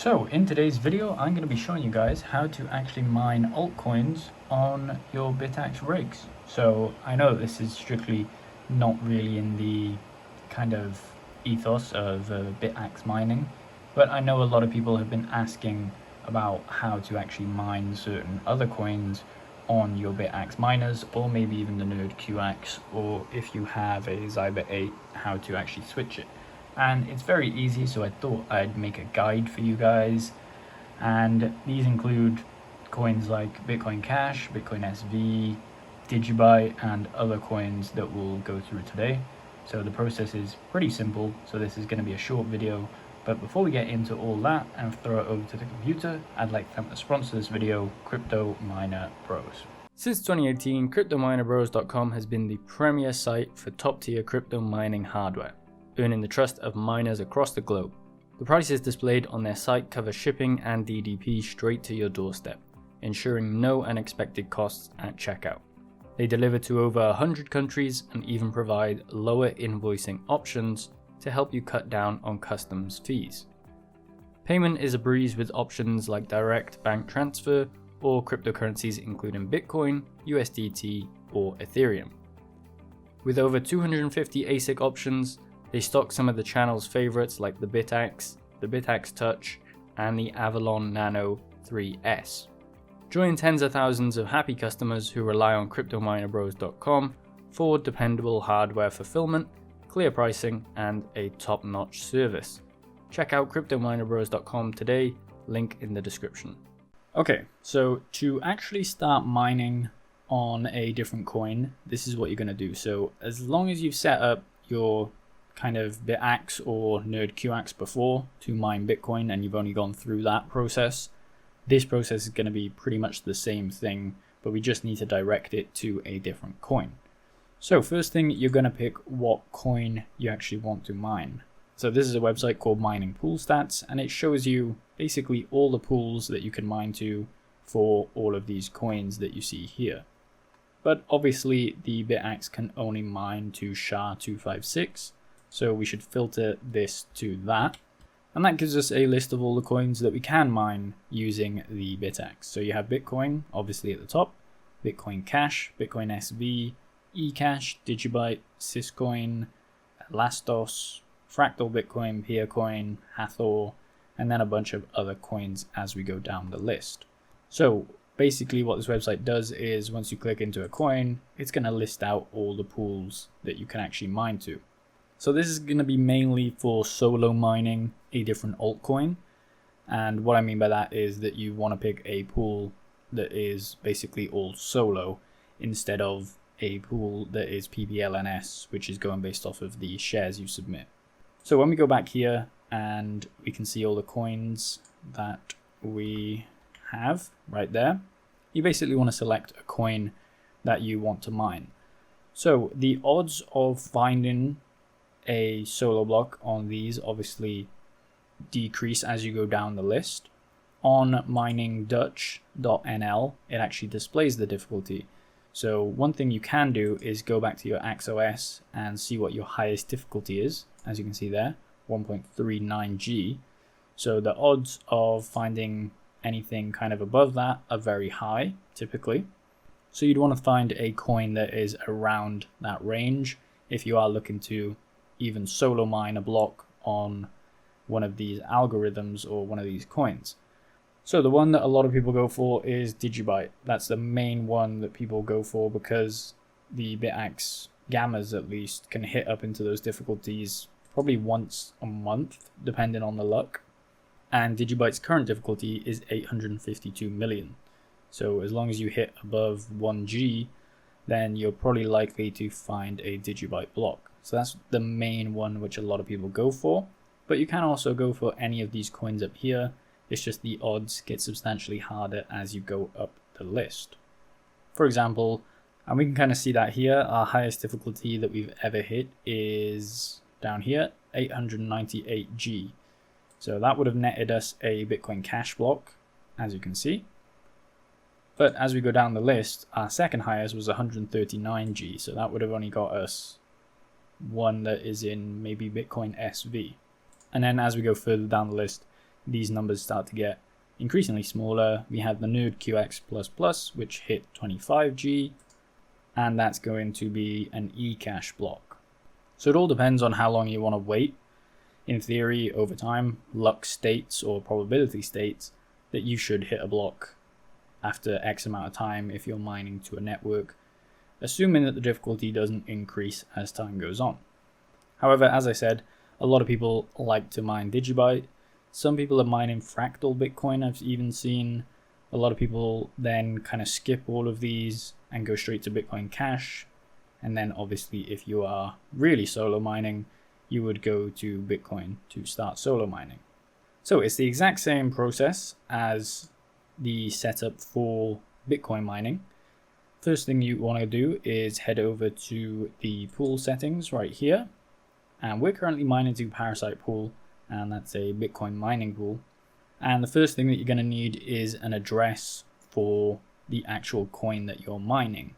So in today's video, I'm going to be showing you guys how to actually mine altcoins on your Bitaxe rigs. So I know this is strictly not really in the kind of ethos of Bitaxe mining, but I know a lot of people have been asking about how to actually mine certain other coins on your Bitaxe miners, or maybe even the Nerd QX, or if you have a Zyber 8, how to actually switch it. And it's very easy, so I thought I'd make a guide for you guys. And these include coins like Bitcoin Cash, Bitcoin SV, Digibyte, and other coins that we'll go through today. So the process is pretty simple, so this is going to be a short video. But before we get into all that and throw it over to the computer, I'd like to thank the sponsor of this video, Crypto Miner Bros. Since 2018, CryptoMinerBros.com has been the premier site for top-tier crypto mining hardware, earning the trust of miners across the globe. The prices displayed on their site cover shipping and DDP straight to your doorstep, ensuring no unexpected costs at checkout. They deliver to over 100 countries and even provide lower invoicing options to help you cut down on customs fees. Payment is a breeze with options like direct bank transfer or cryptocurrencies including Bitcoin, USDT, or Ethereum. With over 250 ASIC options, they stock some of the channel's favorites like the Bitaxe, the Bitaxe Touch, and the Avalon Nano 3S. Join tens of thousands of happy customers who rely on CryptoMinerBros.com for dependable hardware fulfillment, clear pricing, and a top-notch service. Check out CryptoMinerBros.com today, link in the description. Okay, so to actually start mining on a different coin, this is what you're going to do. So as long as you've set up your kind of Bitaxe or Nerd QX before to mine Bitcoin and you've only gone through that process, this process is going to be pretty much the same thing, but we just need to direct it to a different coin. So first thing, you're going to pick what coin you actually want to mine. So this is a website called Mining Pool Stats, and it shows you basically all the pools that you can mine to for all of these coins that you see here. But obviously the Bitaxe can only mine to SHA-256, so we should filter this to that. And that gives us a list of all the coins that we can mine using the Bitaxe. So you have Bitcoin, obviously at the top, Bitcoin Cash, Bitcoin SV, eCash, Digibyte, Syscoin, Lastos, Fractal Bitcoin, Peercoin, Hathor, and then a bunch of other coins as we go down the list. So basically what this website does is once you click into a coin, it's going to list out all the pools that you can actually mine to. So this is going to be mainly for solo mining a different altcoin. And what I mean by that is that you want to pick a pool that is basically all solo instead of a pool that is PBLNS, which is going based off of the shares you submit. So when we go back here and we can see all the coins that we have right there, you basically want to select a coin that you want to mine. So the odds of finding a solo block on these obviously decrease as you go down the list. On miningdutch.nl, it actually displays the difficulty. So one thing you can do is go back to your AxeOS and see what your highest difficulty is. As you can see there, 1.39G. So the odds of finding anything kind of above that are very high, typically. So you'd want to find a coin that is around that range if you are looking to even solo mine a block on one of these algorithms or one of these coins. So the one that a lot of people go for is Digibyte. That's the main one that people go for because the Bitaxe gammas at least can hit up into those difficulties probably once a month, depending on the luck. And Digibyte's current difficulty is 852 million. So as long as you hit above 1G, then you're probably likely to find a Digibyte block. So that's the main one which a lot of people go for. But you can also go for any of these coins up here. It's just the odds get substantially harder as you go up the list. For example, and we can kind of see that here, our highest difficulty that we've ever hit is down here, 898G. So that would have netted us a Bitcoin Cash block, as you can see. But as we go down the list, our second highest was 139G. So that would have only got us one that is in maybe Bitcoin SV. And then as we go further down the list, these numbers start to get increasingly smaller. We have the Nerd QX++, which hit 25G, and that's going to be an eCash block. So it all depends on how long you want to wait. In theory, over time, luck states or probability states that you should hit a block after X amount of time if you're mining to a network, assuming that the difficulty doesn't increase as time goes on. However, as I said, a lot of people like to mine Digibyte. Some people are mining fractal Bitcoin. I've even seen a lot of people then kind of skip all of these and go straight to Bitcoin Cash. And then obviously if you are really solo mining, you would go to Bitcoin to start solo mining. So it's the exact same process as the setup for Bitcoin mining. First thing you want to do is head over to the pool settings right here. And we're currently mining to Parasite Pool, and that's a Bitcoin mining pool. And the first thing that you're going to need is an address for the actual coin that you're mining.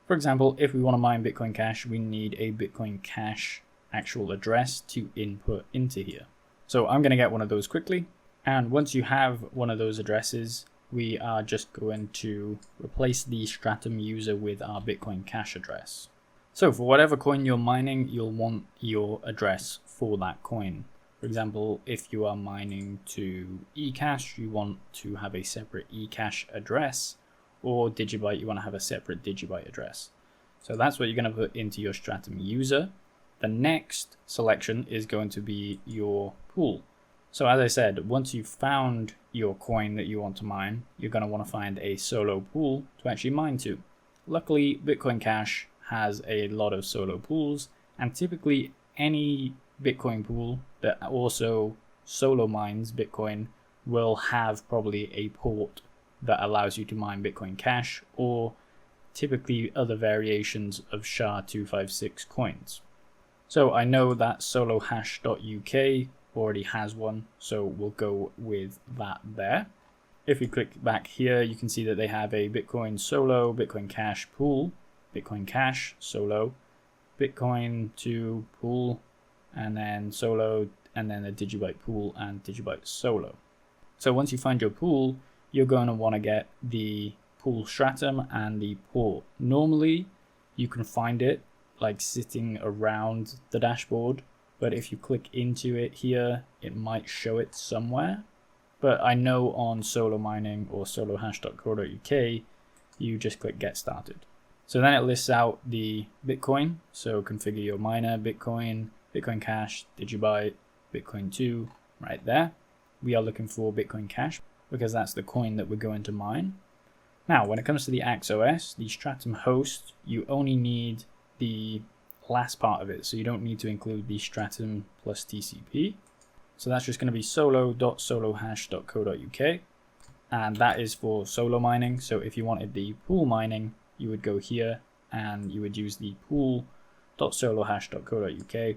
For example, if we want to mine Bitcoin Cash, we need a Bitcoin Cash actual address to input into here. So I'm going to get one of those quickly. And once you have one of those addresses, we are just going to replace the Stratum user with our Bitcoin Cash address. So for whatever coin you're mining, you'll want your address for that coin. For example, if you are mining to eCash, you want to have a separate eCash address, or Digibyte, you want to have a separate Digibyte address. So that's what you're going to put into your Stratum user. The next selection is going to be your pool. So as I said, once you've found your coin that you want to mine, you're going to want to find a solo pool to actually mine to. Luckily, Bitcoin Cash has a lot of solo pools, and typically any Bitcoin pool that also solo mines Bitcoin will have probably a port that allows you to mine Bitcoin Cash, or typically other variations of SHA-256 coins. So I know that solohash.uk already has one, so we'll go with that there. If we click back here, you can see that they have a Bitcoin Solo, Bitcoin Cash pool, Bitcoin Cash Solo, Bitcoin 2 pool, and then Solo, and then a Digibyte pool and Digibyte Solo. So once you find your pool, you're going to want to get the pool stratum and the port. Normally, you can find it like sitting around the dashboard, but if you click into it here, it might show it somewhere. But I know on solo mining or solohash.co.uk, you just click get started. So then it lists out the Bitcoin. So configure your miner, Bitcoin, Bitcoin Cash, Digibyte, Bitcoin 2, right there. We are looking for Bitcoin Cash because that's the coin that we're going to mine. Now, when it comes to the AxeOS, the Stratum host, you only need the last part of it. So you don't need to include the Stratum plus TCP. So that's just going to be solo.solohash.co.uk. And that is for solo mining. So if you wanted the pool mining, you would go here and you would use the pool.solohash.co.uk.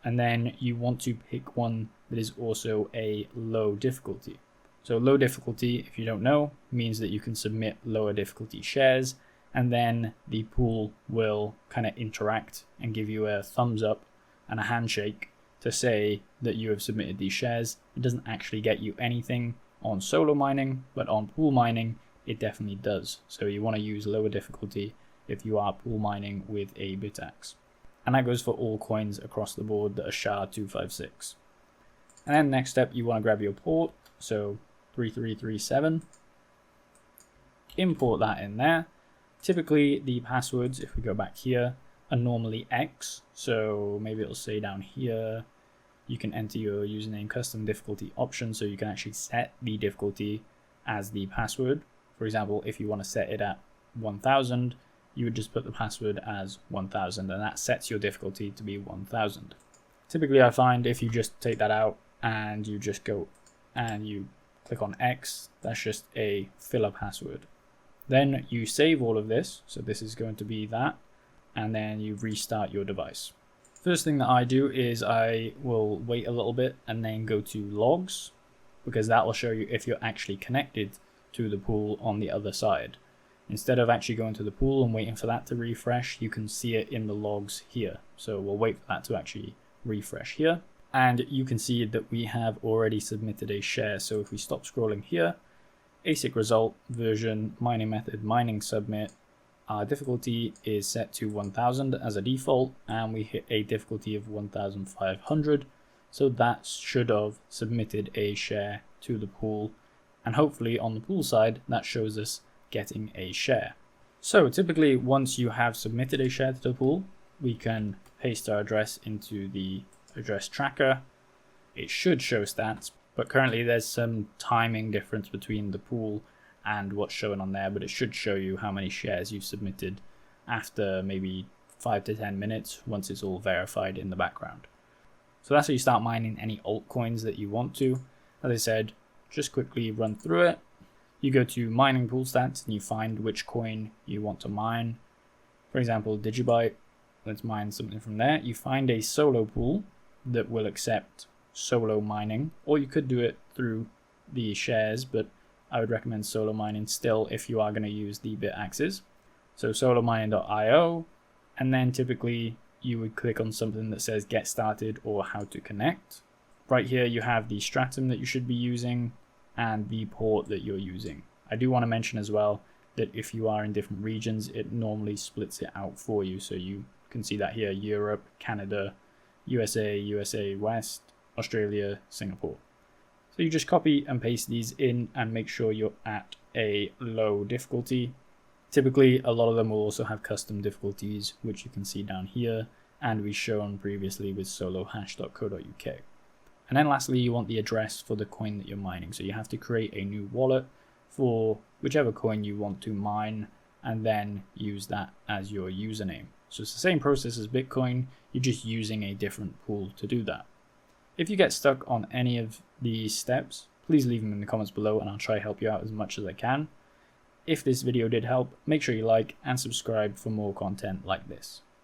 And then you want to pick one that is also a low difficulty. So low difficulty, if you don't know, means that you can submit lower difficulty shares, and then the pool will kind of interact and give you a thumbs up and a handshake to say that you have submitted these shares. It doesn't actually get you anything on solo mining, but on pool mining, it definitely does. So you want to use lower difficulty if you are pool mining with a Bitaxe. And that goes for all coins across the board that are SHA-256. And then next step, you want to grab your port. So 3337. Import that in there. Typically the passwords, if we go back here, are normally X. So maybe it'll say down here, you can enter your username custom difficulty option, so you can actually set the difficulty as the password. For example, if you want to set it at 1000, you would just put the password as 1000, and that sets your difficulty to be 1000. Typically I find if you just take that out and you just go and you click on X, that's just a filler password. Then you save all of this, so this is going to be that, and then you restart your device. First thing that I do is I will wait a little bit and then go to logs, because that will show you if you're actually connected to the pool on the other side. Instead of actually going to the pool and waiting for that to refresh, you can see it in the logs here. So we'll wait for that to actually refresh here. And you can see that we have already submitted a share. So if we stop scrolling here, ASIC result, version, mining method, mining submit, our difficulty is set to 1000 as a default, and we hit a difficulty of 1500. So that should have submitted a share to the pool, and hopefully on the pool side that shows us getting a share. So typically once you have submitted a share to the pool, we can paste our address into the address tracker. It should show stats, but currently there's some timing difference between the pool and what's showing on there, but it should show you how many shares you've submitted after maybe 5 to 10 minutes once it's all verified in the background. So that's how you start mining any altcoins that you want to. As I said, just quickly run through it. You go to mining pool stats and you find which coin you want to mine. For example, Digibyte, let's mine something from there. You find a solo pool that will accept solo mining, or you could do it through the shares, but I would recommend solo mining still if you are going to use the Bitaxes. So solomining.io, and then typically you would click on something that says get started or how to connect. Right here you have the stratum that you should be using and the port that you're using. I do want to mention as well that if you are in different regions, it normally splits it out for you. So you can see that here: Europe, Canada, USA West, Australia, Singapore. So you just copy and paste these in and make sure you're at a low difficulty. Typically, a lot of them will also have custom difficulties, which you can see down here, and we've shown previously with solohash.co.uk. And then lastly, you want the address for the coin that you're mining. So you have to create a new wallet for whichever coin you want to mine, and then use that as your username. So it's the same process as Bitcoin, you're just using a different pool to do that. If you get stuck on any of these steps, please leave them in the comments below and I'll try to help you out as much as I can. If this video did help, make sure you like and subscribe for more content like this.